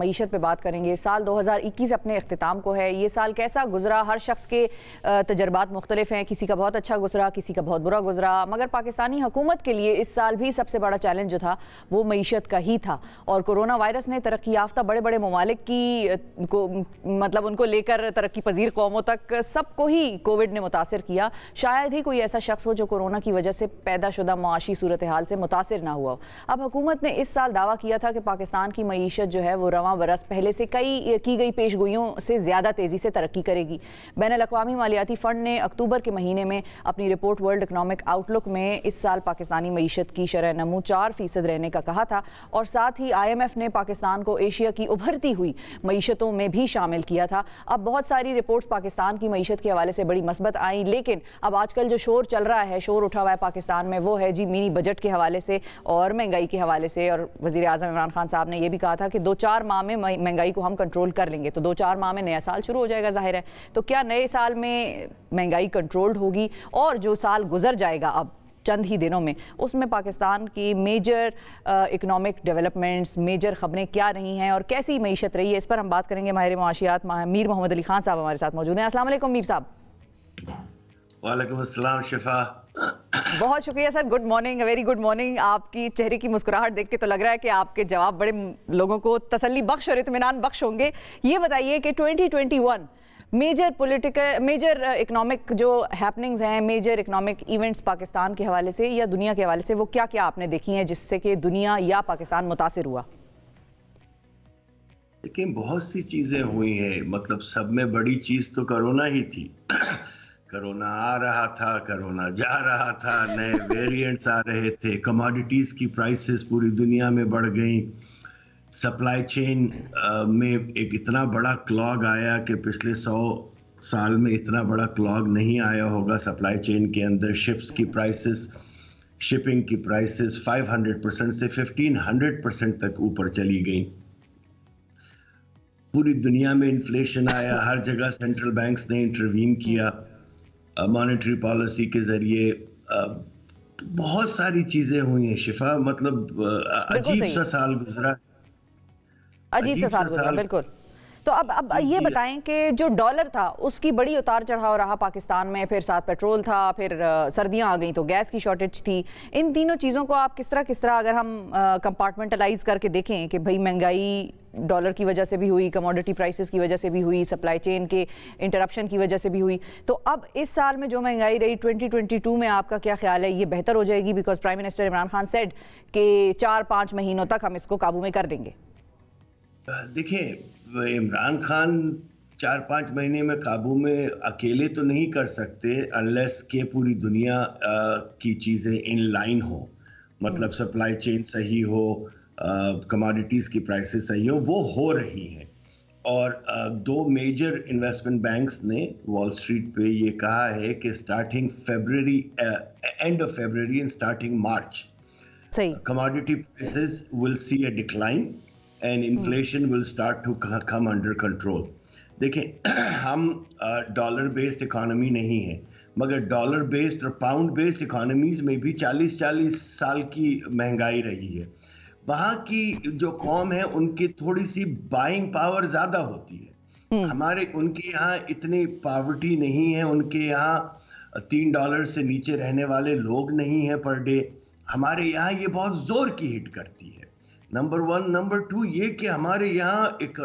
मईशत पे बात करेंगे। साल 2021 अपने इख्तिताम को है। ये साल कैसा गुजरा? हर शख्स के तजर्बात मुख्तलिफ हैं, किसी का बहुत अच्छा गुजरा, किसी का बहुत बुरा गुजरा, मगर पाकिस्तानी हुकूमत के लिए इस साल भी सबसे बड़ा चैलेंज जो था वो मईशत का ही था। और कोरोना वायरस ने तरक्की याफ्ता बड़े बड़े ममालिक की मतलब उनको लेकर तरक्की पजीर कौमों तक सबको ही कोविड ने मुतासर किया। शायद ही कोई ऐसा शख्स हो जो कोरोना की वजह से पैदाशुदा मुआशी सूरत हाल से मुतासर ना हुआ। अब हुकूमत ने इस साल दावा किया था कि पाकिस्तान की मईशत जो है वो रवां बरस पहले से कई की गई पेशगोइयों से ज़्यादा तेज़ी से तरक्की करेगी। बैनुल-अक़वामी मालियाती फ़ंड ने अक्टूबर के महीने में अपनी रिपोर्ट वर्ल्ड इकनॉमिक आउटलुक में इस साल पाकिस्तानी मईशत की शरह नमू 4% रहने का कहा था और साथ ही IMF ने पाकिस्तान को एशिया की उभरती हुई मईशतों में भी शामिल किया था। अब बहुत सारी रिपोर्ट्स पाकिस्तान की मईशत के हवाले से बड़ी मस्बत आई, लेकिन अब आजकल जो शोर चल रहा है, शोर उठा हुआ है पाकिस्तान में, वो है जी मिनी बजट के हवाले से और महंगाई के हवाले से। और वज़ीर आज़म इमरान खान साहब ने यह भी कहा था कि 2-4 माह में महंगाई को हम कंट्रोल कर लेंगे। तो 2-4 माह में नया साल शुरू हो जाएगा, जाहिर है। तो क्या नए साल में महंगाई कंट्रोल्ड होगी? और जो साल गुजर जाएगा अब चंद ही दिनों में, उसमें पाकिस्तान की मेजर इकोनॉमिक डेवलपमेंट्स, मेजर खबरें क्या रही हैं और कैसी मईशत रही है, इस पर हम बात करेंगे। माहिर मुआशियात मीर मोहम्मद अली खान साहब हमारे साथ मौजूद हैं। अस्सलाम वालेकुम मीर साहब। वालेकुम अस्सलाम शिफा। बहुत शुक्रिया sir, good morning, very good morning. आपकी चेहरे की मुस्कुराहट देख के तो लग रहा है कि आपके जवाब बड़े लोगों को तसल्ली बख्श और इत्मीनान बख्श होंगे। ये बताइए कि 2021 मेजर पॉलिटिकल, मेजर इकोनॉमिक जो हैपनिंग्स हैं, मेजर इकोनॉमिक इवेंट्स पाकिस्तान के हवाले से या दुनिया के हवाले से, वो क्या क्या आपने देखी हैं जिससे कि दुनिया या पाकिस्तान मुतासिर हुआ? लेकिन बहुत सी चीज़ें हुई हैं, मतलब सब में बड़ी चीज़ तो कोरोना ही थी। कोरोना आ रहा था, कोरोना जा रहा था, नए वेरिएंट्स आ रहे थे, कमोडिटीज़ की प्राइसेस पूरी दुनिया में बढ़ गई, सप्लाई चेन में एक इतना बड़ा क्लॉग आया कि पिछले 100 साल में इतना बड़ा क्लॉग नहीं आया होगा सप्लाई चेन के अंदर। शिप्स की प्राइसेस, शिपिंग की प्राइसेस 500% से 1500% तक ऊपर चली गई। पूरी दुनिया में इन्फ्लेशन आया, हर जगह सेंट्रल बैंक्स ने इंटरवीन किया मॉनेटरी पॉलिसी के जरिए। बहुत सारी चीजें हुई हैं शिफा, मतलब अजीब सा साल गुजरा, अजीब सा साल गुजरा, बिल्कुल। तो अब ये बताएं कि जो डॉलर था उसकी बड़ी उतार चढ़ाव रहा पाकिस्तान में, फिर साथ पेट्रोल था, फिर सर्दियां आ गई तो गैस की शॉर्टेज थी। इन तीनों चीज़ों को आप किस तरह अगर हम कंपार्टमेंटलाइज करके देखें कि भाई महंगाई डॉलर की वजह से भी हुई, कमोडिटी प्राइसेस की वजह से भी हुई, सप्लाई चेन के इंटरप्शन की वजह से भी हुई, तो अब इस साल में जो महंगाई रही 2022 में आपका क्या ख्याल है? ये बेहतर हो जाएगी? Because prime minister Imran Khan said कि 4-5 महीनों तक हम इसको काबू में कर देंगे। देखिए, इमरान खान 4-5 महीने में काबू में अकेले तो नहीं कर सकते अनलेस के पूरी दुनिया की चीज़ें इन लाइन हो, मतलब सप्लाई चेन सही हो, कमोडिटीज़ की प्राइसेस सही हो, वो हो रही हैं। और 2 मेजर इन्वेस्टमेंट बैंक्स ने वॉल स्ट्रीट पे ये कहा है कि starting February, end of February and starting March, commodity prices will see a decline and inflation will start to come under control. देखिए, हम डॉलर बेस्ड इकोनॉमी नहीं है, मगर डॉलर बेस्ड और पाउंड बेस्ड इकोनॉमीज में भी 40-40 साल की महंगाई रही है। वहाँ की जो कौम है उनकी थोड़ी सी बाइंग पावर ज़्यादा होती है। उनके यहाँ इतनी पॉवर्टी नहीं है, उनके यहाँ $3 से नीचे रहने वाले लोग नहीं हैं पर डे। हमारे यहाँ ये बहुत ज़ोर की हिट करती है, नंबर 1। नंबर 2 ये कि हमारे यहाँ एक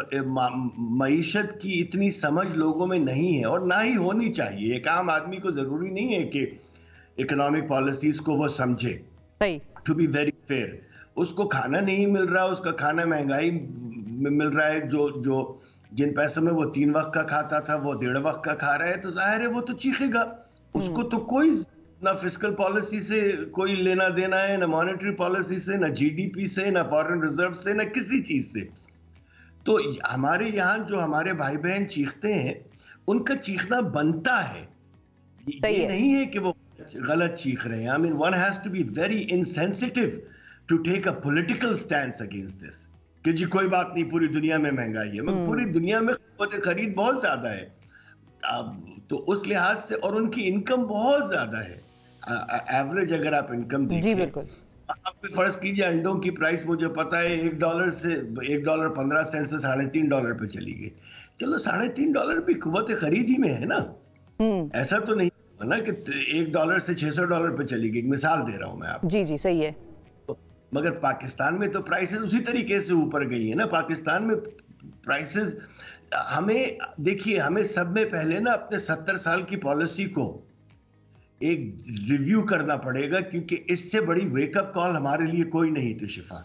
मईशत की इतनी समझ लोगों में नहीं है और ना ही होनी चाहिए। एक आम आदमी को ज़रूरी नहीं है कि इकोनॉमिक पॉलिसीज़ को वो समझे। टू बी वेरी फेयर, उसको खाना नहीं मिल रहा, उसका खाना महंगाई में मिल रहा है। जो जिन पैसों में वो 3 वक्त का खाता था वो 1.5 वक्त का खा रहा है, तो जाहिर है वो तो चीखेगा। उसको तो कोई ना फिस्कल पॉलिसी से कोई लेना देना है, ना मॉनेटरी पॉलिसी से, ना जीडीपी से, ना फॉरेन रिजर्व से, ना किसी चीज से। तो हमारे यहाँ जो हमारे भाई बहन चीखते हैं, उनका चीखना बनता है, ये नहीं है कि वो गलत चीख रहे हैं। I mean, one has to be very insensitive to take a political stand against this कि जी कोई बात नहीं, पूरी दुनिया में महंगाई है, मगर पूरी दुनिया में खरीद बहुत ज्यादा है। तो उस लिहाज से, और उनकी इनकम बहुत ज्यादा है, एवरेज अगर आप इनकम देखें, जी बिल्कुल, आप फर्ज कीजिए अंडों की प्राइस मुझे पता है $1.15 से $3.5 पे चली गई। चलो $3.5 भी कुव्वत खरीद ही में है ना। ऐसा तो नहीं ना कि $1 से $600 पे चली गई, मिसाल दे रहा हूं मैं आपको। जी जी सही है। मगर पाकिस्तान में तो प्राइसेस उसी तरीके से ऊपर गई है ना। पाकिस्तान में प्राइसेस हमें देखिए, हमें सब में पहले ना अपने 70 साल की पॉलिसी को एक रिव्यू करना पड़ेगा, क्योंकि इससे बड़ी वेकअप कॉल हमारे लिए कोई नहीं थी शिफा।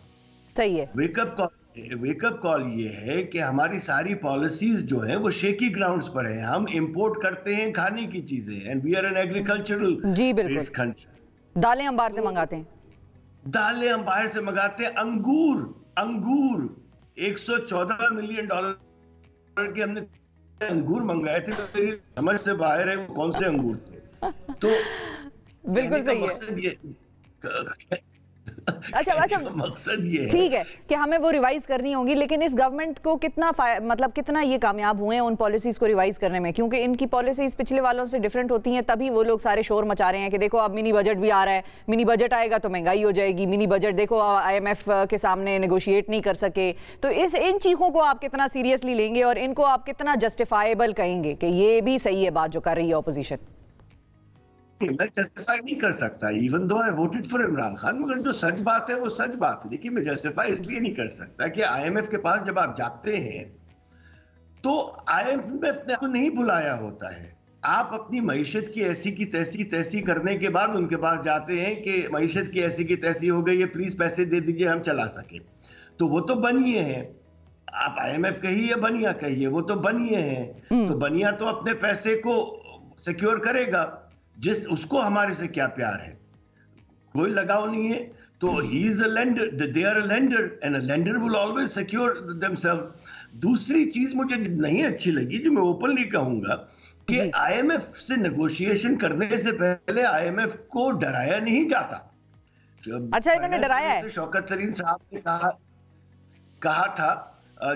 सही है। वेकअप कॉल ये है कि हमारी सारी पॉलिसीज जो हैं वो शेकी ग्राउंड्स पर है। हम इंपोर्ट करते हैं खाने की चीजें, and we are an agricultural जी बिल्कुल कंट्री। दालें हम बाहर से मंगाते हैं, दालें हम बाहर से मंगाते हैं। अंगूर $114 मिलियन के हमने अंगूर मंगाए थे, तो मेरी समझ से बाहर है वो कौन से अंगूर थे। तो बिल्कुल सही है। अच्छा मकसद ये है, ठीक है कि हमें वो रिवाइज करनी होगी, लेकिन इस गवर्नमेंट को कितना ये कामयाब हुए हैं उन पॉलिसीज को रिवाइज करने में, क्योंकि इनकी पॉलिसीज पिछले वालों से डिफरेंट होती हैं। तभी वो लोग सारे शोर मचा रहे हैं कि देखो अब मिनी बजट भी आ रहा है, मिनी बजट आएगा तो महंगाई हो जाएगी, मिनी बजट देखो IMF के सामने नेगोशिएट नहीं कर सके। तो इन चीजों को आप कितना सीरियसली लेंगे और इनको आप कितना जस्टिफाइबल कहेंगे कि ये भी सही है बात जो कर रही है ऑपोजिशन? मैं जस्टिफाई नहीं कर सकता, even though I voted for Imran Khan, मगर जो सच बात है वो सच बात है। देखिए, मैं जस्टिफाई इसलिए नहीं कर सकता कि IMF के पास जब आप जाते हैं तो IMF ने आपको नहीं बुलाया होता है। आप अपनी मईशत की ऐसी की तैसी करने के बाद उनके पास जाते हैं कि मईशत की ऐसी की तैसी हो गई है, प्लीज पैसे दे दीजिए हम चला सके। तो वो तो बनिए हैं, आप IMF कहिए बनिया कहिए, वो तो बनिए हैं। तो बनिया तो अपने पैसे को सिक्योर करेगा, उसको हमारे से क्या प्यार है, कोई लगाव नहीं है। तो he is a lender, they are a lender, and a lender will always secure themselves. दूसरी चीज मुझे नहीं अच्छी लगी, जो मैं ओपनली कहूंगा, कि IMF से नेगोशिएशन करने से पहले IMF को डराया नहीं जाता। अच्छा, इन्होंने डराया है। शौकत तरीन साहब ने कहा था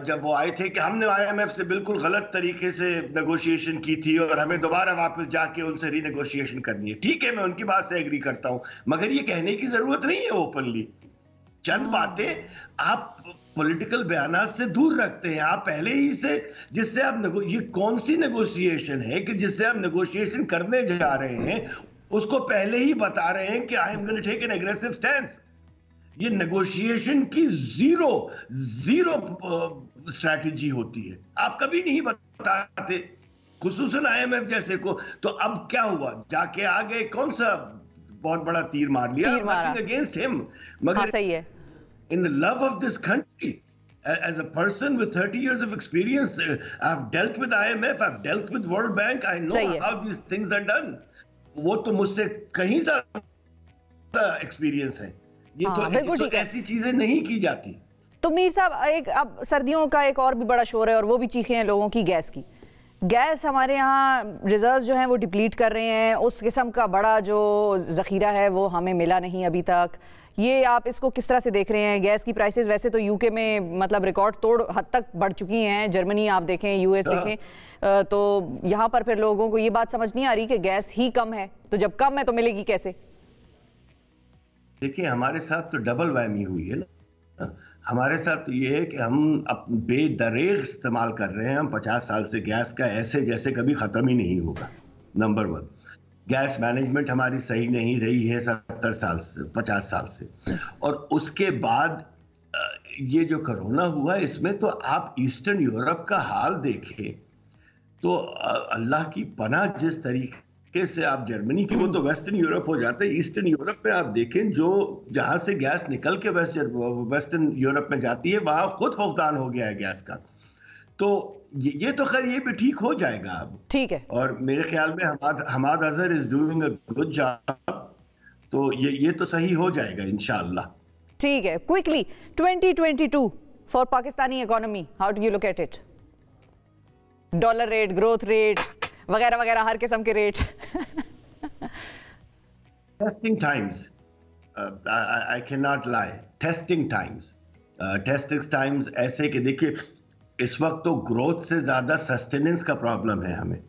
जब वो आए थे कि हमने IMF से बिल्कुल गलत तरीके से नेगोशिएशन की थी और हमें दोबारा वापस जाके उनसे रीनेगोशिएशन करनी है। ठीक है, मैं उनकी बात से एग्री करता हूं, मगर ये कहने की जरूरत नहीं है ओपनली। चंद बातें आप पॉलिटिकल बयानात से दूर रखते हैं। आप पहले ही से जिससे आप ये कौन सी नेगोशिएशन है कि जिससे आप नेगोशिएशन करने जा रहे हैं उसको पहले ही बता रहे हैं कि I am going to take an aggressive stand. ये नेगोशिएशन की जीरो स्ट्रैटेजी होती है, आप कभी नहीं बताते, खुसूसन IMF जैसे को। तो अब क्या हुआ, जाके आ गए, कौन सा बहुत बड़ा तीर मार लिया, नथिंग अगेंस्ट हिम, मगर सही है, in the love of this country, as a person with 30 years of experience, I've dealt with IMF, I've dealt with World Bank, I know how these things are done. वो तो मुझसे कहीं ज्यादा experience है। ये तो ऐसी चीजें नहीं की जाती। तो मीर साहब, अब सर्दियों का एक और भी बड़ा शोर है और वो भी चीखें हैं लोगों की गैस की। गैस हमारे यहाँ रिजर्व जो हैं वो डिप्लीट कर रहे हैं, उस किस्म का बड़ा जो ज़ख़ीरा है वो हमें मिला नहीं अभी तक। ये आप इसको किस तरह से देख रहे हैं? गैस की प्राइसेस वैसे तो UK में मतलब रिकॉर्ड तोड़ हद तक बढ़ चुकी हैं, जर्मनी आप देखें, US देखें, तो यहाँ पर फिर लोगों को ये बात समझ नहीं आ रही कि गैस ही कम है, तो जब कम है तो मिलेगी कैसे? देखिए, हमारे साथ तो डबल वैमी हुई है ना। हमारे साथ तो ये है कि हम बेदरेग इस्तेमाल कर रहे हैं। हम 50 साल से गैस का ऐसे जैसे कभी ख़त्म ही नहीं होगा। नंबर 1, गैस मैनेजमेंट हमारी सही नहीं रही है 70 साल से, 50 साल से। और उसके बाद ये जो कोरोना हुआ, इसमें तो आप ईस्टर्न यूरोप का हाल देखें तो अल्लाह की पनाह, जिस तरीके से आप जर्मनी की, वो तो वेस्टर्न यूरोप हो जाते हैं, ईस्टर्न यूरोप में आप देखें जो जहां से गैस निकल के वेस्टर्न यूरोप में जाती है, वहां खुद फुकदान हो गया है गैस का। तो ये तो खैर ये भी ठीक हो जाएगा अब, ठीक है। और मेरे ख्याल में Hammad Azhar is doing a good job, तो ये तो सही हो जाएगा इंशाअल्लाह। ठीक है, quickly 2022 for Pakistani economy, how do you look at it? Dollar rate, growth rate वगैरह वगैरह, हर किस्म के rate. Testing times, I can not lie, testing times ऐसे कि देखिए, इस वक्त तो ग्रोथ से ज्यादा सस्टेनेंस का प्रॉब्लम है हमें।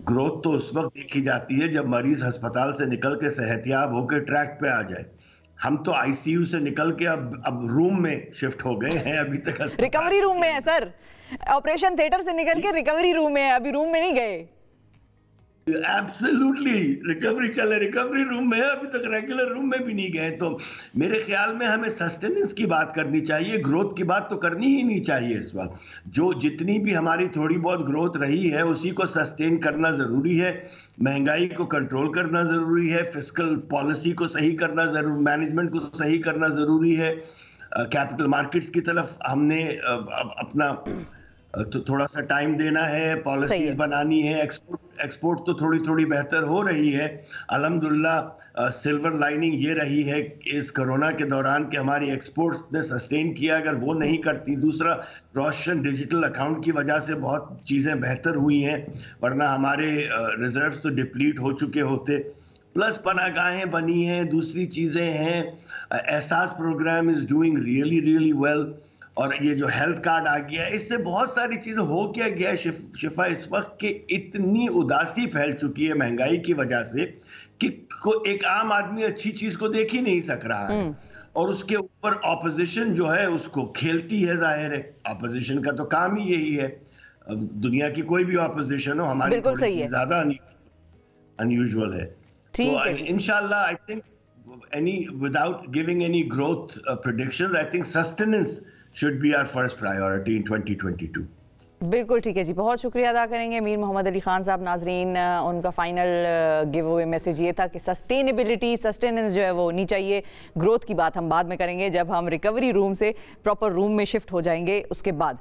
ग्रोथ तो उस वक्त देखी जाती है जब मरीज अस्पताल से निकल के सेहतियाब होकर ट्रैक पे आ जाए। हम तो आईसीयू से निकल के अब रूम में शिफ्ट हो गए हैं। अभी तक रिकवरी रूम में है सर, ऑपरेशन थिएटर से निकल के रिकवरी रूम में है, अभी रूम में नहीं गए। एब्सोल्युटली रिकवरी चले, रिकवरी रूम में है, अभी तक रेगुलर रूम में भी नहीं गए। तो मेरे ख्याल में हमें सस्टेनेंस की बात करनी चाहिए, ग्रोथ की बात तो करनी ही नहीं चाहिए इस वक्त। जो जितनी भी हमारी थोड़ी बहुत ग्रोथ रही है उसी को सस्टेन करना जरूरी है, महंगाई को कंट्रोल करना जरूरी है, फिस्कल पॉलिसी को सही करना जरूरी, मैनेजमेंट को सही करना जरूरी है। कैपिटल मार्केट्स की तरफ हमने अपना तो थोड़ा सा टाइम देना है, पॉलिसीज बनानी है। एक्सपोर्ट तो थोड़ी थोड़ी बेहतर हो रही है अल्हम्दुलिल्लाह। सिल्वर लाइनिंग ये रही है इस कोरोना के दौरान कि हमारी एक्सपोर्ट्स ने सस्टेन किया, अगर वो नहीं करती। दूसरा, रोशन डिजिटल अकाउंट की वजह से बहुत चीज़ें बेहतर हुई हैं, वरना हमारे रिजर्व्स तो डिप्लीट हो चुके होते। प्लस पनाहगाहें बनी हैं, दूसरी चीज़ें हैं, Ehsaas program is doing really really well, और ये जो हेल्थ कार्ड आ गया है, इससे बहुत सारी चीजें हो क्या गया है शिफा इस वक्त कि इतनी उदासी फैल चुकी है महंगाई की वजह से कि एक आम आदमी अच्छी चीज को देख ही नहीं सक रहा है, और उसके ऊपर ऑपोजिशन जो है उसको खेलती है। जाहिर है ऑपोजिशन का तो काम ही यही है। दुनिया की कोई भी ऑपोजिशन हो, हमारी थोड़ी सी ज्यादा अनयूजुअल है। तो इंशाल्लाह I think without giving any growth predictions, I think sustenance should be our first priority in 2022. बिल्कुल ठीक है जी, बहुत शुक्रिया अदा करेंगे मीर मोहम्मद अली खान साहब। नाजरीन, उनका फाइनल गिव अवे मैसेज ये था कि सस्टेनेबिलिटी, सस्टेनेंस जो है वो होनी चाहिए। ग्रोथ की बात हम बाद में करेंगे जब हम रिकवरी रूम से प्रॉपर रूम में शिफ्ट हो जाएंगे, उसके बाद।